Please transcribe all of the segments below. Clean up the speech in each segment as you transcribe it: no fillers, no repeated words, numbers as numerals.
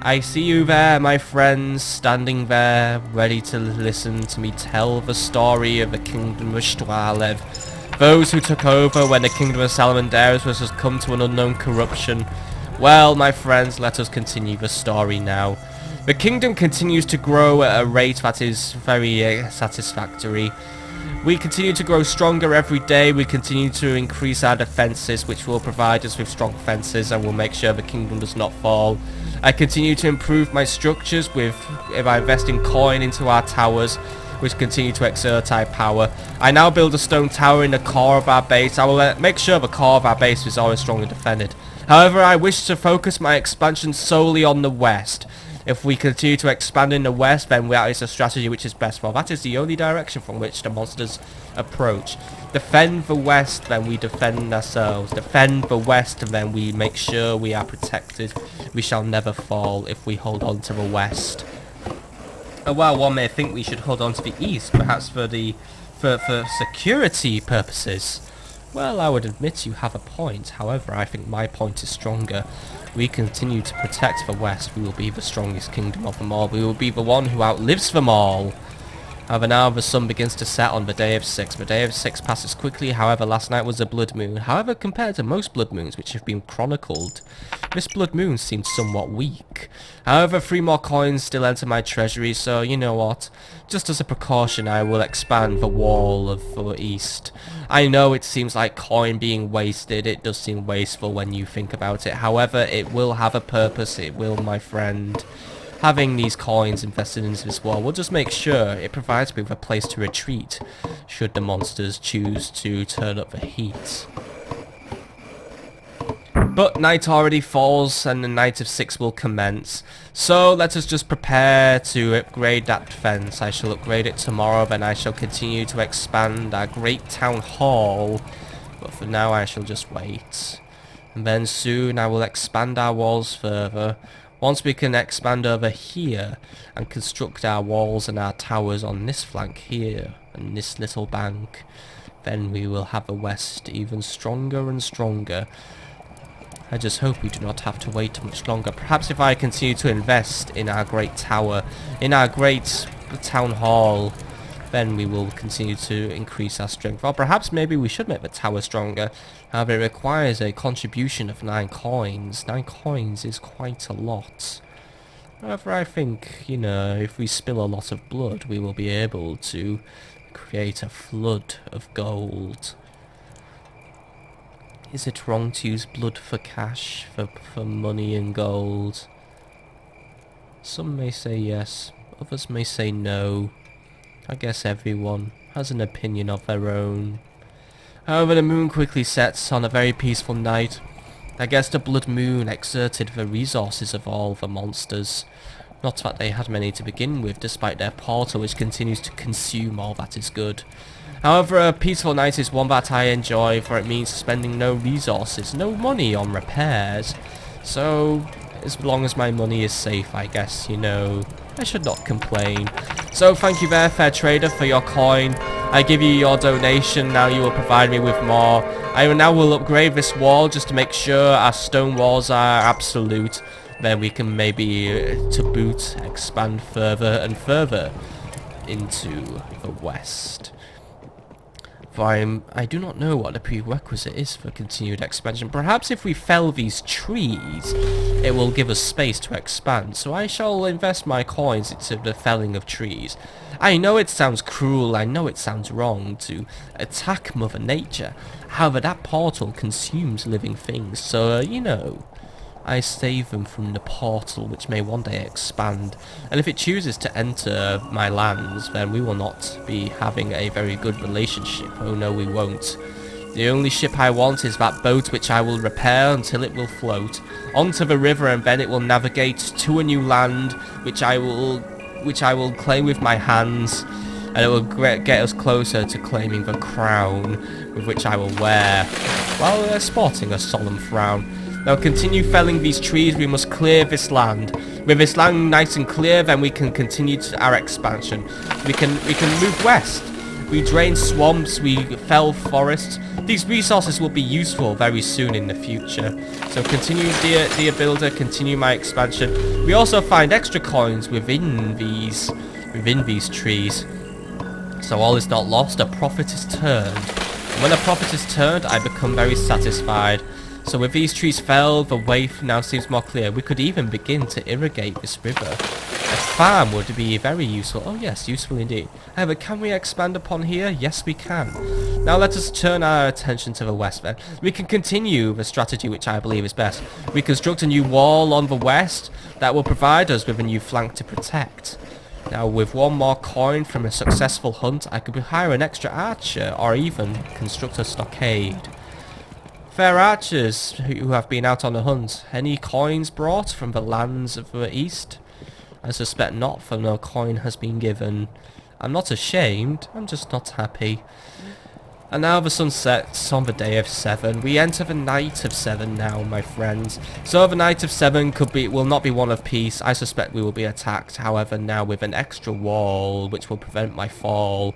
I see you there, my friends, standing there, ready to listen to me tell the story of the Kingdom of Shtualev. Those who took over when the Kingdom of Salamandaris was just come to an unknown corruption. Well, my friends, let us continue the story now. The kingdom continues to grow at a rate that is very satisfactory. We continue to grow stronger every day. We continue to increase our defences, which will provide us with strong fences and will make sure the kingdom does not fall. I continue to improve my structures by investing coin into our towers, which continue to exert our power. I now build a stone tower in the core of our base. I will make sure the core of our base is always strongly defended. However, I wish to focus my expansion solely on the west. If we continue to expand in the west, then that is a strategy which is best. Well, that is the only direction from which the monsters approach. Defend the west, then we defend ourselves. Defend the west, and then we make sure we are protected. We shall never fall if we hold on to the west. While one may think we should hold on to the east, perhaps for security purposes. Well, I would admit you have a point. However, I think my point is stronger. We continue to protect the west. We will be the strongest kingdom of them all. We will be the one who outlives them all. However, now the sun begins to set on the day of 6. The day of 6 passes quickly. However, last night was a blood moon. However, compared to most blood moons which have been chronicled, this blood moon seems somewhat weak. However, 3 more coins still enter my treasury, so you know what? Just as a precaution, I will expand the wall of the east. I know it seems like coin being wasted. It does seem wasteful when you think about it. However, it will have a purpose. It will, my friend. Having these coins invested into this wall will just make sure it provides me with a place to retreat should the monsters choose to turn up the heat. But night already falls and the night of 6 will commence. So let us just prepare to upgrade that fence. I shall upgrade it tomorrow, then I shall continue to expand our great town hall. But for now I shall just wait. And then soon I will expand our walls further. Once we can expand over here and construct our walls and our towers on this flank here and this little bank, then we will have the west even stronger and stronger. I just hope we do not have to wait much longer. Perhaps if I continue to invest in our great tower, in our great town hall, then we will continue to increase our strength. Or perhaps maybe we should make the tower stronger. However, it requires a contribution of 9 coins. 9 coins is quite a lot. However, I think, you know, if we spill a lot of blood, we will be able to create a flood of gold. Is it wrong to use blood for cash, for money and gold? Some may say yes, others may say no. I guess everyone has an opinion of their own. However, the moon quickly sets on a very peaceful night. I guess the blood moon exerted the resources of all the monsters. Not that they had many to begin with, despite their portal which continues to consume all that is good. However, a peaceful night is one that I enjoy, for it means spending no resources, no money on repairs. So, as long as my money is safe, I guess, you know, I should not complain. So thank you there, fair trader, for your coin. I give you your donation, now you will provide me with more. I now will upgrade this wall just to make sure our stone walls are absolute. Then we can maybe, to boot, expand further and further into the west. For I do not know what the prerequisite is for continued expansion. Perhaps if we fell these trees, it will give us space to expand. So I shall invest my coins into the felling of trees. I know it sounds cruel, I know it sounds wrong to attack Mother Nature. However, that portal consumes living things, so, you know, I save them from the portal, which may one day expand. And if it chooses to enter my lands, then we will not be having a very good relationship. Oh no, we won't. The only ship I want is that boat which I will repair until it will float onto the river, and then it will navigate to a new land which I will claim with my hands, and it will get us closer to claiming the crown with which I will wear while sporting a solemn frown. Now continue felling these trees. We must clear this land. With this land nice and clear, then we can continue our expansion. We can move west. We drained swamps, we fell forests. These resources will be useful very soon in the future. So continue, dear builder, continue my expansion. We also find extra coins within these trees. So all is not lost, a profit is turned. And when a profit is turned, I become very satisfied. So with these trees felled, the way now seems more clear. We could even begin to irrigate this river. A farm would be very useful. Oh yes, useful indeed. However, can we expand upon here? Yes, we can. Now let us turn our attention to the west then. We can continue the strategy which I believe is best. We construct a new wall on the west that will provide us with a new flank to protect. Now with one more coin from a successful hunt, I could hire an extra archer or even construct a stockade. Fair archers who have been out on the hunt, any coins brought from the lands of the east? I suspect not, for no coin has been given. I'm not ashamed, I'm just not happy. And now the sun sets on the day of 7. We enter the night of 7 now, my friends. So the night of 7 will not be one of peace. I suspect we will be attacked, however, now with an extra wall which will prevent my fall.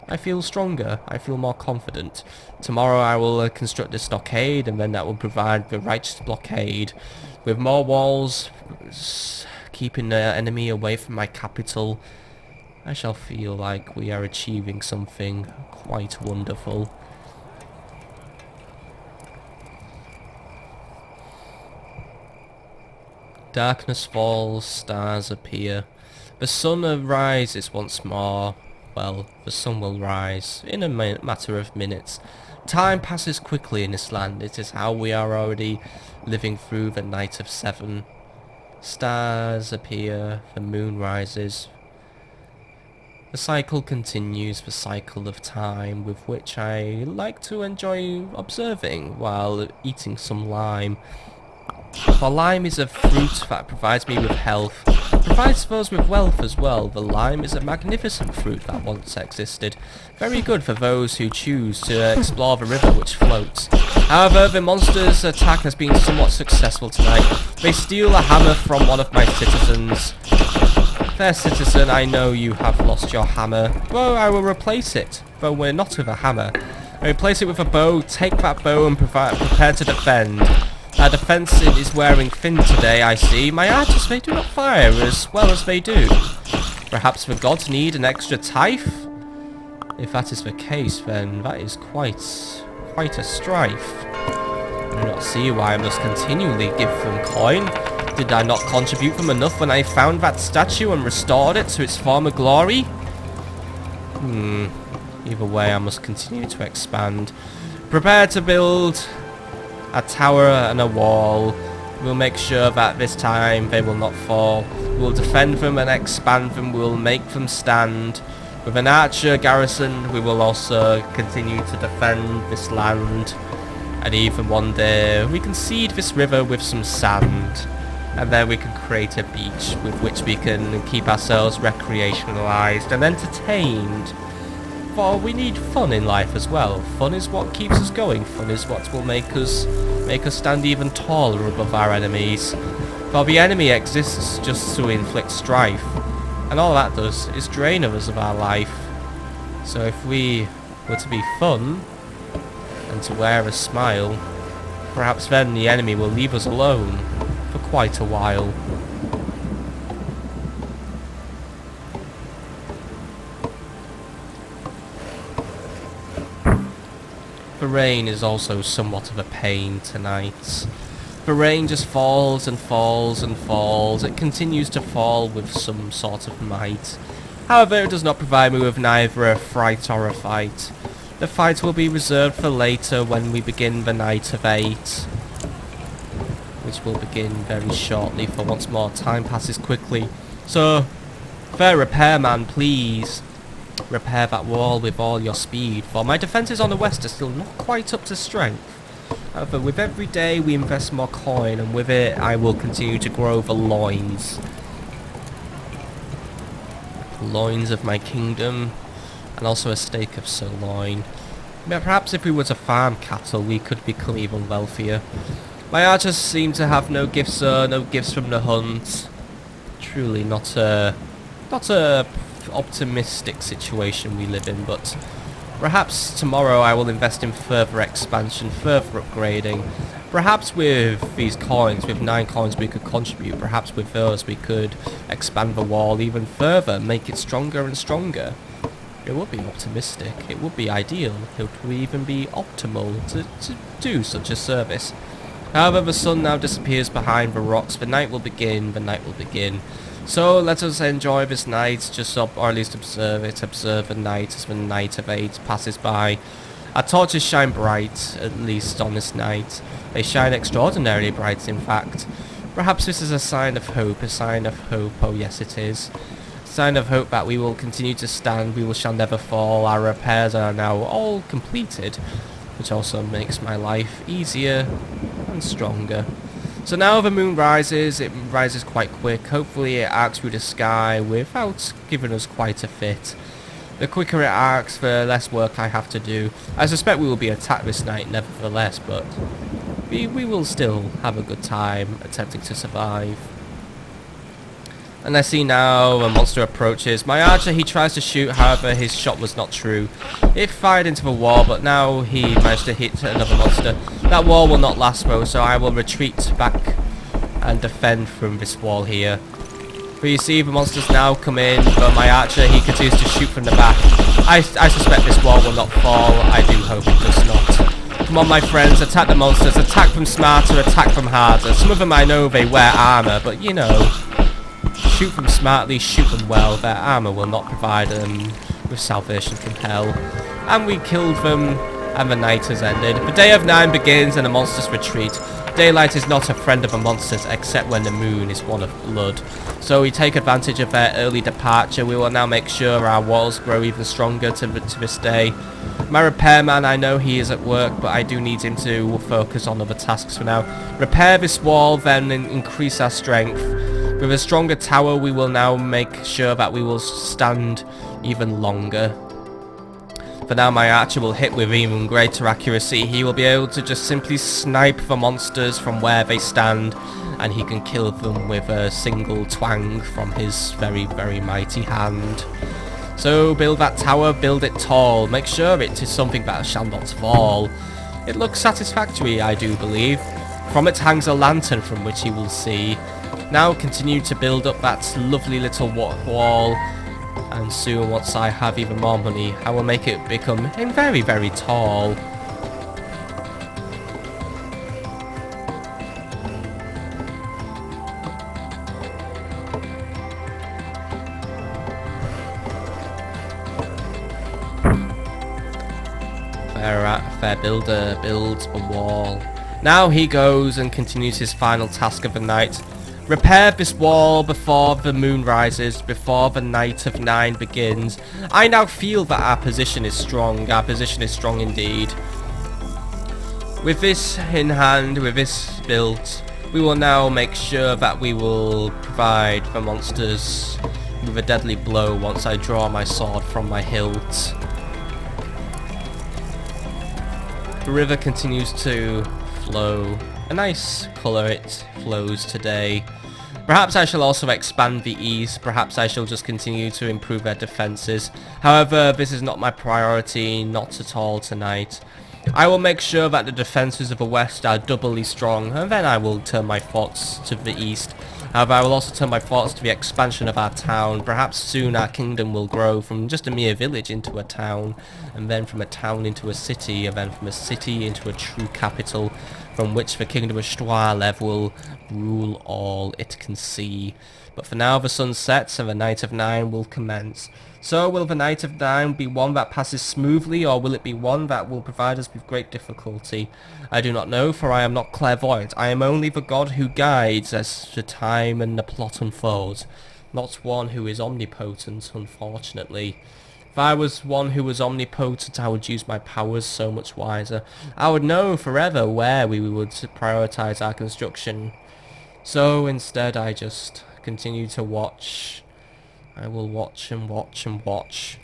I feel stronger, I feel more confident. Tomorrow I will construct a stockade, and then that will provide the righteous blockade. With more walls, keeping the enemy away from my capital, I shall feel like we are achieving something quite wonderful. Darkness falls, stars appear. The sun arises once more. Well, the sun will rise in a matter of minutes. Time passes quickly in this land. It is how we are already living through the night of 7. Stars appear, the moon rises. The cycle continues, the cycle of time, with which I like to enjoy observing while eating some lime. For lime is a fruit that provides me with health, provides those with wealth as well. The lime is a magnificent fruit that once existed, very good for those who choose to explore the river which floats. However, the monster's attack has been somewhat successful tonight. They steal a hammer from one of my citizens. Fair citizen, I know you have lost your hammer. Well, I will replace it, though we're not with a hammer. I replace it with a bow, take that bow and prepare to defend. Our defence is wearing thin today, I see. My archers, they do not fire as well as they do. Perhaps the gods need an extra tithe? If that is the case, then that is quite a strife. I do not see why I must continually give them coin. Did I not contribute them enough when I found that statue and restored it to its former glory? Either way, I must continue to expand. Prepare to build a tower and a wall. We'll make sure that this time they will not fall. We'll defend them and expand them. We'll make them stand. With an archer garrison, we will also continue to defend this land. And even one day, we can seed this river with some sand. And then we can create a beach with which we can keep ourselves recreationalized and entertained. For we need fun in life as well. Fun is what keeps us going. Fun is what will make us stand even taller above our enemies. For the enemy exists just to inflict strife, and all that does is drain us of our life. So if we were to be fun and to wear a smile, perhaps then the enemy will leave us alone for quite a while. The rain is also somewhat of a pain tonight. The rain just falls and falls and falls. It continues to fall with some sort of might. However, it does not provide me with neither a fright or a fight. The fight will be reserved for later when we begin the night of 8. Which will begin very shortly, for once more time passes quickly. So, fair repairman, please. Repair that wall with all your speed, for my defences on the west are still not quite up to strength. However, with every day we invest more coin, and with it I will continue to grow the loins. The loins of my kingdom, and also a stake of sirloin. But perhaps if we were to farm cattle, we could become even wealthier. My archers seem to have no gifts from the hunt. Truly not a optimistic situation we live in, but perhaps tomorrow I will invest in further expansion, further upgrading. Perhaps with these coins, with 9 coins we could contribute, perhaps with those we could expand the wall even further, make it stronger and stronger. It would be optimistic, it would be ideal, it would even be optimal to do such a service. However, the sun now disappears behind the rocks, the night will begin, So let us enjoy this night, just up, or at least observe the night as the night of 8 passes by. Our torches shine bright, at least on this night. They shine extraordinarily bright, in fact. Perhaps this is a sign of hope, oh yes it is. A sign of hope that we will continue to stand, we shall never fall, our repairs are now all completed, which also makes my life easier and stronger. So now the moon rises, it rises quite quick, hopefully it arcs through the sky without giving us quite a fit. The quicker it arcs, the less work I have to do. I suspect we will be attacked this night nevertheless, but we will still have a good time attempting to survive. And I see now a monster approaches. My archer, he tries to shoot, however his shot was not true. It fired into the wall, but now he managed to hit another monster. That wall will not last though, so I will retreat back and defend from this wall here. But you see the monsters now come in, but my archer, he continues to shoot from the back. I suspect this wall will not fall, I do hope it does not. Come on my friends, attack the monsters, attack from smarter, attack from harder. Some of them I know they wear armour, but you know, shoot them smartly, shoot them well, their armour will not provide them with salvation from hell. And we killed them, and the night has ended. The day of 9 begins and the monsters retreat. Daylight is not a friend of the monsters except when the moon is one of blood. So we take advantage of their early departure. We will now make sure our walls grow even stronger to this day. My repairman, I know he is at work, but I do need him to focus on other tasks for now. Repair this wall, then increase our strength. With a stronger tower, we will now make sure that we will stand even longer. For now, my archer will hit with even greater accuracy. He will be able to just simply snipe the monsters from where they stand, and he can kill them with a single twang from his very, very mighty hand. So build that tower, build it tall. Make sure it is something that shall not fall. It looks satisfactory, I do believe. From it hangs a lantern from which he will see. Now continue to build up that lovely little wall, and soon once I have even more money I will make it become very, very tall. Fair builder builds a wall. Now he goes and continues his final task of the night. Repair this wall before the moon rises, before the night of 9 begins. I now feel that our position is strong indeed. With this in hand, with this built, we will now make sure that we will provide the monsters with a deadly blow once I draw my sword from my hilt. The river continues to flow. A nice colour it flows today. Perhaps I shall also expand the east, perhaps I shall just continue to improve their defences. However, this is not my priority, not at all tonight. I will make sure that the defences of the west are doubly strong, and then I will turn my thoughts to the east. However, I will also turn my thoughts to the expansion of our town. Perhaps soon our kingdom will grow from just a mere village into a town, and then from a town into a city, and then from a city into a true capital, from which the kingdom of Stwarlev will rule all it can see. But for now the sun sets and the night of 9 will commence. So will the night of 9 be one that passes smoothly, or will it be one that will provide us with great difficulty? I do not know, for I am not clairvoyant. I am only the god who guides as the time and the plot unfolds, not one who is omnipotent, unfortunately. If I was one who was omnipotent, I would use my powers so much wiser. I would know forever where we would prioritise our construction. So instead I just continue to watch. I will watch and watch and watch,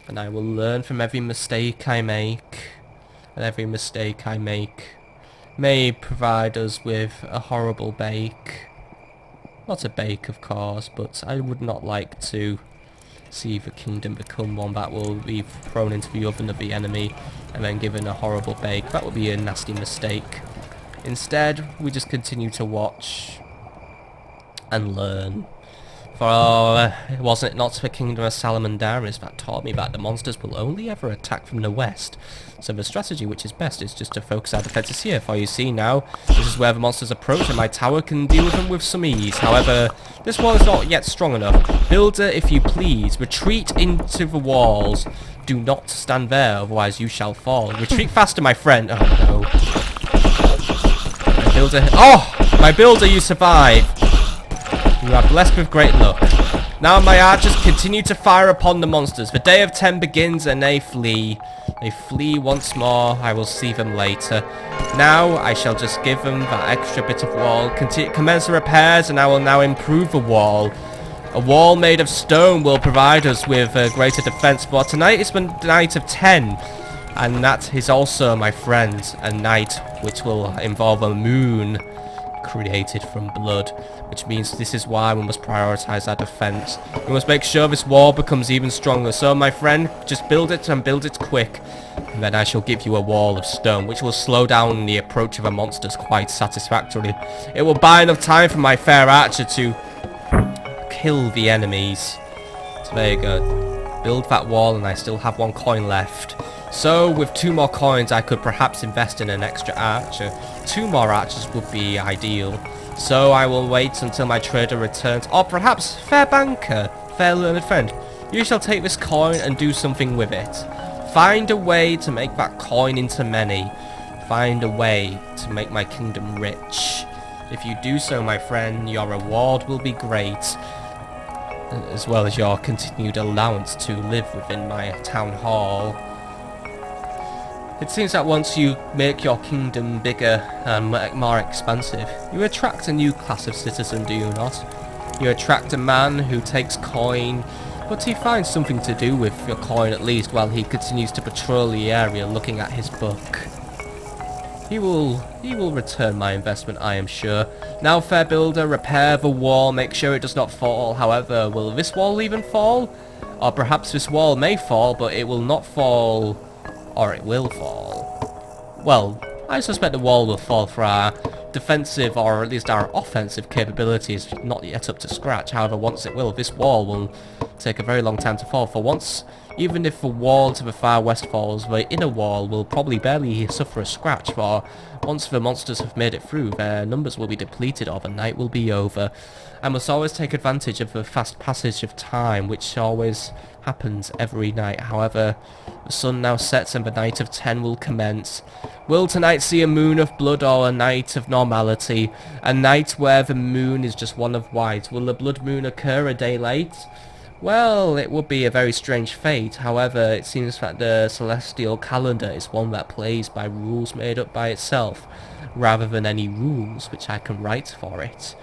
and I will learn from every mistake I make, and every mistake I make may provide us with a horrible bake. Not a bake, of course, but I would not like to see the kingdom become one that will be thrown into the oven of the enemy and then given a horrible bake. That would be a nasty mistake. Instead, we just continue to watch and learn. For wasn't it not the kingdom of Salamandaris that taught me that the monsters will only ever attack from the west? So the strategy which is best is just to focus our defences here. For you see now, this is where the monsters approach and my tower can deal with them with some ease. However, this wall is not yet strong enough. Builder, if you please, retreat into the walls. Do not stand there, otherwise you shall fall. Retreat faster, my friend. Oh no. My builder... Oh! My builder, you survive. You are blessed with great luck. Now my archers continue to fire upon the monsters. The day of 10 begins and they flee. They flee once more. I will see them later. Now I shall just give them that extra bit of wall. Commence the repairs and I will now improve the wall. A wall made of stone will provide us with greater defense. But tonight is the night of 10. And that is also, my friends, a night which will involve a moon created from blood, which means this is why we must prioritize our defense. We must make sure this wall becomes even stronger. So my friend, just build it and build it quick, and then I shall give you a wall of stone which will slow down the approach of the monsters quite satisfactorily. It will buy enough time for my fair archer to kill the enemies. So there you go. Build that wall and I still have 1 coin left. So with 2 more coins I could perhaps invest in an extra archer. 2 more archers would be ideal. So I will wait until my trader returns. Or perhaps, fair banker, fair learned friend, you shall take this coin and do something with it. Find a way to make that coin into many. Find a way to make my kingdom rich. If you do so, my friend, your reward will be great, as well as your continued allowance to live within my town hall. It seems that once you make your kingdom bigger and more expansive, you attract a new class of citizen, do you not? You attract a man who takes coin, but he finds something to do with your coin at least while he continues to patrol the area looking at his book. He will return my investment, I am sure. Now, fair builder, repair the wall, make sure it does not fall. However, will this wall even fall? Or perhaps this wall may fall, but it will not fall... or it will fall. Well, I suspect the wall will fall for our defensive, or at least our offensive capabilities not yet up to scratch. However, once it will, this wall will take a very long time to fall. For once, even if the wall to the far west falls, the inner wall will probably barely suffer a scratch, for once the monsters have made it through, their numbers will be depleted or the night will be over. I must always take advantage of the fast passage of time, which always happens every night. However, the sun now sets and the night of 10 will commence. Will tonight see a moon of blood or a night of normality? A night where the moon is just one of white. Will the blood moon occur a day late? Well, it would be a very strange fate. However, it seems that the celestial calendar is one that plays by rules made up by itself, rather than any rules which I can write for it.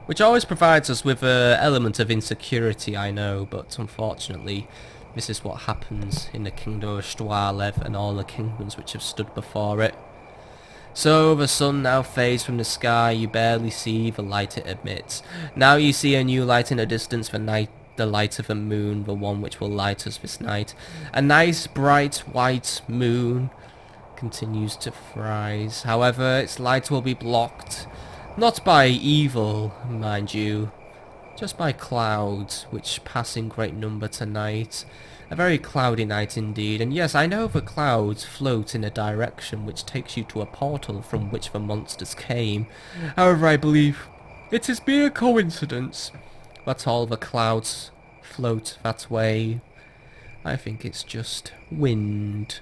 Which always provides us with an element of insecurity, I know, but unfortunately, this is what happens in the kingdom of Shtualev and all the kingdoms which have stood before it. So the sun now fades from the sky, you barely see the light it emits. Now you see a new light in the distance, the light of the moon, the one which will light us this night. A nice bright white moon continues to rise. However, its light will be blocked, not by evil, mind you, just by clouds, which pass in great number tonight. A very cloudy night indeed, and yes, I know the clouds float in a direction which takes you to a portal from which the monsters came. However, I believe it is mere coincidence that all the clouds float that way. I think it's just wind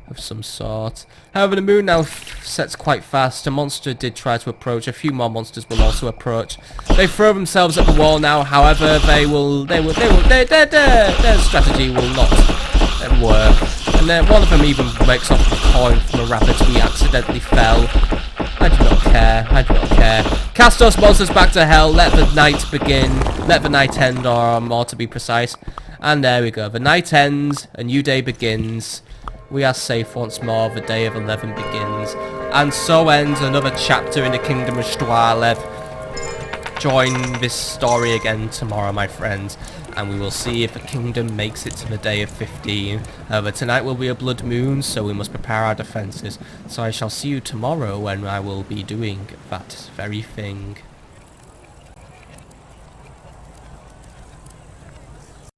of some sort. However, the moon now sets quite fast. A monster did try to approach. A few more monsters will also approach. They throw themselves at the wall now. However, their strategy will not work. And then one of them even breaks off the coin from a rabbit we accidentally fell. I do not care. I do not care. Cast those monsters back to hell. Let the night begin. Let the night end, or more to be precise. And there we go. The night ends. A new day begins. We are safe once more, the day of 11 begins. And so ends another chapter in the kingdom of Shtualev. Join this story again tomorrow, my friends. and we will see if the kingdom makes it to the day of 15. But tonight will be a blood moon, so we must prepare our defences. So I shall see you tomorrow when I will be doing that very thing.